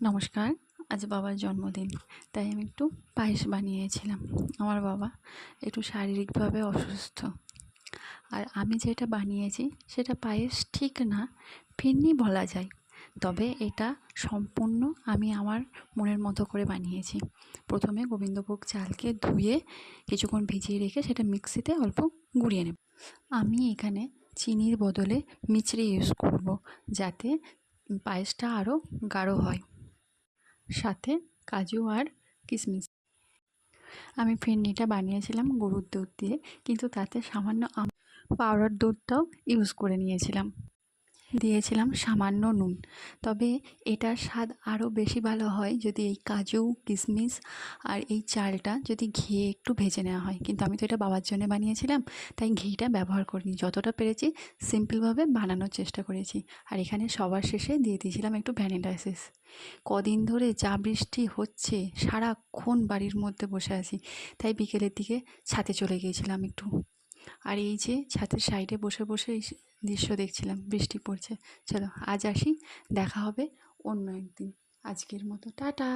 নমস্কার। আজ বাবার জন্মদিন, তাই আমি একটু পায়েস বানিয়েছিলাম। আমার বাবা একটু শারীরিকভাবে অসুস্থ, আর আমি যেটা বানিয়েছি সেটা পায়েস ঠিক না, ফিরনি বলা যায়। তবে এটা সম্পূর্ণ আমি আমার মনের মতো করে বানিয়েছি। প্রথমে গোবিন্দভোগ চালকে ধুয়ে কিছুক্ষণ ভিজিয়ে রেখে সেটা মিক্সিতে অল্প গুঁড়িয়ে নেব। আমি এখানে চিনির বদলে মিছরি ইউজ করব, যাতে পায়েসটা আরও গাঢ় হয়। সাথে কাজু আর কিশমিশ। আমি ফিরনিটা বানিয়েছিলাম গরুর দুধ দিয়ে, কিন্তু তাতে সামান্য পাউডার দুধটাও ইউজ করে নিয়েছিলাম। দিয়েছিলাম সামান্য নুন। তবে এটার স্বাদ আরও বেশি ভালো হয় যদি এই কাজু কিশমিশ আর এই চালটা যদি ঘিয়ে একটু ভেজে নেওয়া হয়, কিন্তু আমি তো এটা বাবার জন্য বানিয়েছিলাম, তাই ঘিটা ব্যবহার করিনি। যতটা পেরেছি সিম্পলভাবে বানানোর চেষ্টা করেছি। আর এখানে সবার শেষে দিয়ে দিয়েছিলাম একটু ভ্যানিলা এসেন্স। কদিন ধরে যা বৃষ্টি হচ্ছে, সারাক্ষণ বাড়ির মধ্যে বসে আছি, তাই বিকেলের দিকে ছাদে চলে গিয়েছিলাম একটু। আর এই যে ছাদের সাইডে বসে বসে এই দৃশ্য দেখছিলাম, বৃষ্টি পড়ছে। চলো আজ আসি, দেখা হবে অন্য একদিন। আজকের মতো টাটা।